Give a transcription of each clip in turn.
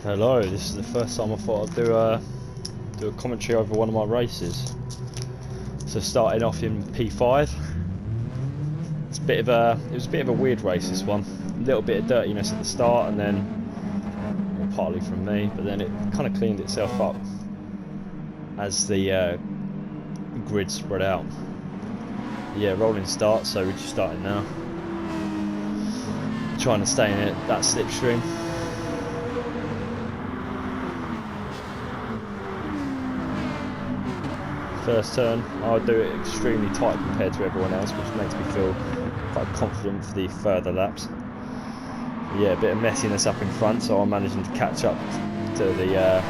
Hello, this is the first time I thought I'd do a commentary over one of my races. So starting off in P5, it was a bit of a weird race, this one. A little bit of dirtiness at the start, and then, well, partly from me, but then it kind of cleaned itself up as the grid spread out. Yeah, rolling start, so we're just starting now. Trying to stay in that slipstream. First turn, I'll do it extremely tight compared to everyone else, which makes me feel quite confident for the further laps. Yeah, a bit of messiness up in front, so I'm managing to catch up to the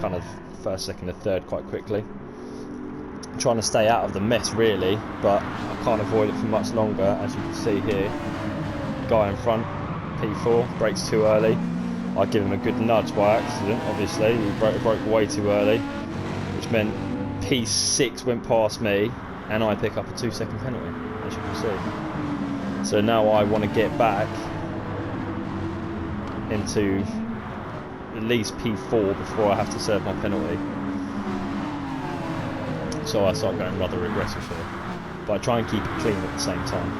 kind of first, second and third quite quickly. I'm trying to stay out of the mess really, but I can't avoid it for much longer. As you can see here, guy in front, P4, brakes too early. I give him a good nudge by accident, obviously. He broke way too early, which meant P6 went past me and I pick up a 2-second penalty, as you can see. So now I want to get back into at least P4 before I have to serve my penalty. So I start going rather aggressive here, but I try and keep it clean at the same time.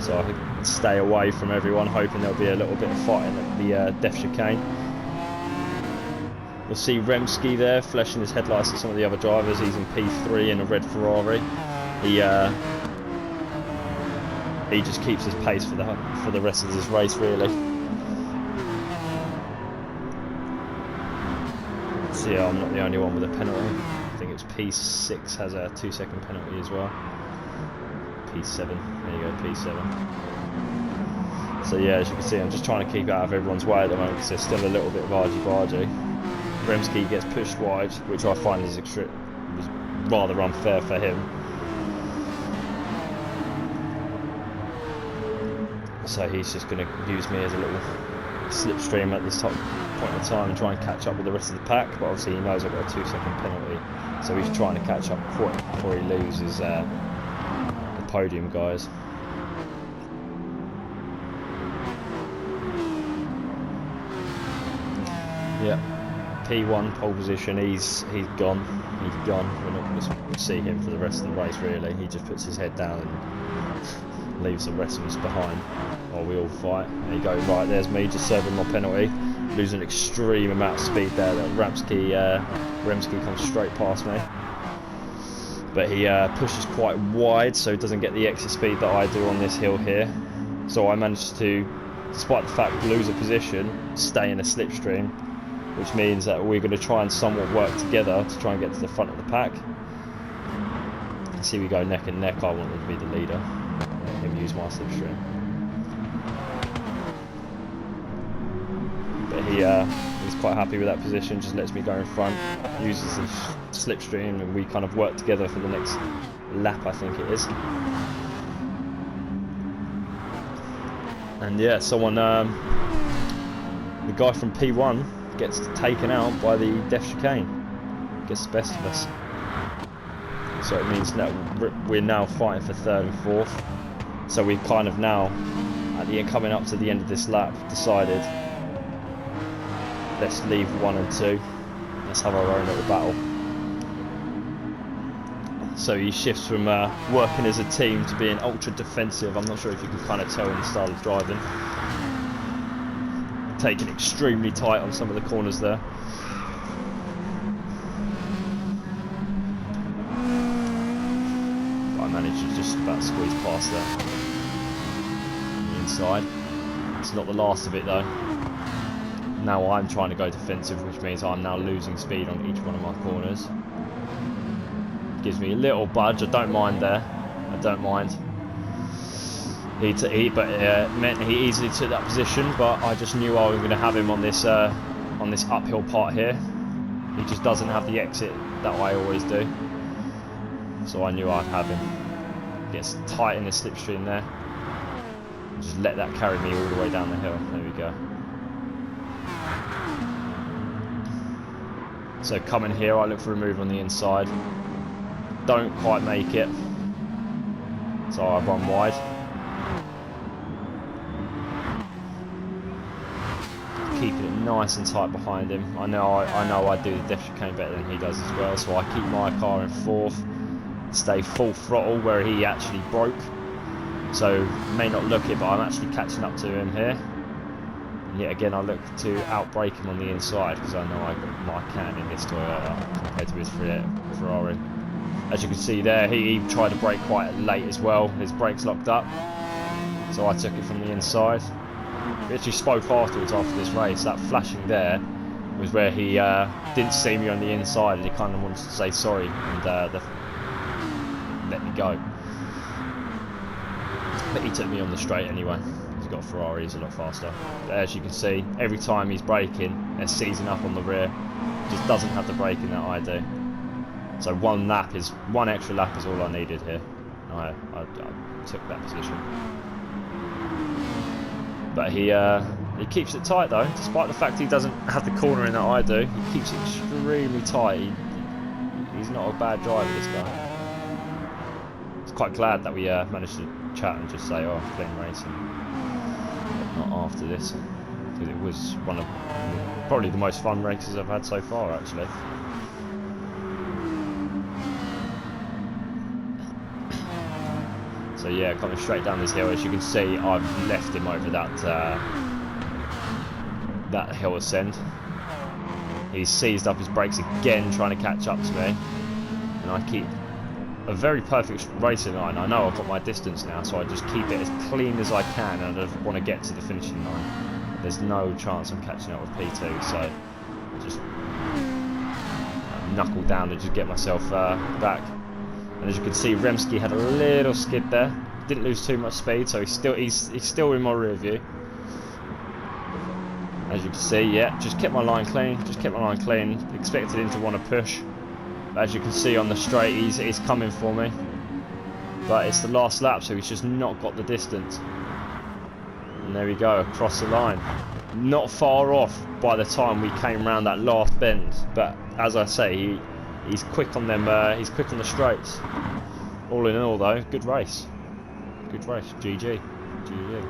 So I can stay away from everyone, hoping there'll be a little bit of fighting at the death chicane. You'll see Remski there flashing his headlights at some of the other drivers. He's in P3 in a red Ferrari. He just keeps his pace for the rest of this race, really. So yeah, I'm not the only one with a penalty. I think it's P6 has a 2-second penalty as well. P7, there you go, P7. So yeah, as you can see, I'm just trying to keep out of everyone's way at the moment because there's still a little bit of argy-bargy. Remski gets pushed wide, which I find was rather unfair for him. So he's just going to use me as a little slipstream at this point in time and try and catch up with the rest of the pack, but obviously he knows I've got a 2-second penalty, so he's trying to catch up before he loses the podium guys. Yeah. P1 pole position, he's gone. We're not going to see him for the rest of the race really. He just puts his head down and leaves the rest of us behind while we all fight. There you go, right, there's me just serving my penalty, losing an extreme amount of speed there. Remski comes straight past me, but he pushes quite wide, so he doesn't get the exit speed that I do on this hill here. So I managed to, despite the fact lose a position, stay in a slipstream, which means that we're going to try and somewhat work together to try and get to the front of the pack. See, we go neck and neck. I wanted to be the leader, let him use my slipstream. But he's quite happy with that position, just lets me go in front, uses the slipstream, and we kind of work together for the next lap, I think it is. And yeah, the guy from P1 gets taken out by the death chicane, gets the best of us. So it means that we're now fighting for 3rd and 4th. So we've kind of now, coming up to the end of this lap, decided let's leave 1 and 2. Let's have our own little battle. So he shifts from working as a team to being ultra defensive. I'm not sure if you can kind of tell in the style of driving. Taking extremely tight on some of the corners there. But I managed to just about squeeze past that on the inside. It's not the last of it though. Now I'm trying to go defensive, which means I'm now losing speed on each one of my corners. Gives me a little budge. I don't mind there. I don't mind. It meant he easily took that position, but I just knew I was going to have him on this uphill part here. He just doesn't have the exit that I always do, so I knew I'd have him. Gets tight in the slipstream there. Just let that carry me all the way down the hill. There we go. So coming here, I look for a move on the inside. Don't quite make it, so I run wide. keeping it nice and tight behind him. I know I do the depth chicane better than he does as well, so I keep my car in fourth, stay full throttle where he actually broke. So you may not look it, but I'm actually catching up to him here. And yet again, I look to outbrake him on the inside because I know I got what I can in this Toyota compared to his Ferrari. As you can see there, he tried to brake quite late as well. His brakes locked up, so I took it from the inside. We actually spoke afterwards after this race. That flashing there was where he didn't see me on the inside and he kind of wanted to say sorry and let me go. But he took me on the straight anyway. He's got a Ferrari, he's a lot faster. But as you can see, every time he's braking, they're seizing up on the rear. Just doesn't have the braking that I do. So one extra lap is all I needed here. I took that position. But he keeps it tight though, despite the fact he doesn't have the cornering that I do. He keeps it extremely tight. He's not a bad driver, this guy. It's quite glad that we managed to chat and just say, oh, clean racing. But not after this, because it was one of probably the most fun races I've had so far, actually. So yeah, coming straight down this hill, as you can see, I've left him over that hill ascend. He's seized up his brakes again, trying to catch up to me, and I keep a very perfect racing line. I know I've got my distance now, so I just keep it as clean as I can, and I just want to get to the finishing line. There's no chance I'm catching up with P2, so just knuckle down and just get myself back. And as you can see, Remski had a little skid there. Didn't lose too much speed, so he's still in my rear view. As you can see, yeah, just kept my line clean. Expected him to want to push. But as you can see on the straight, he's coming for me. But it's the last lap, so he's just not got the distance. And there we go, across the line. Not far off by the time we came round that last bend. But as I say, he's quick on them. He's quick on the straights. All in all, though, good race. Good race. GG. GG.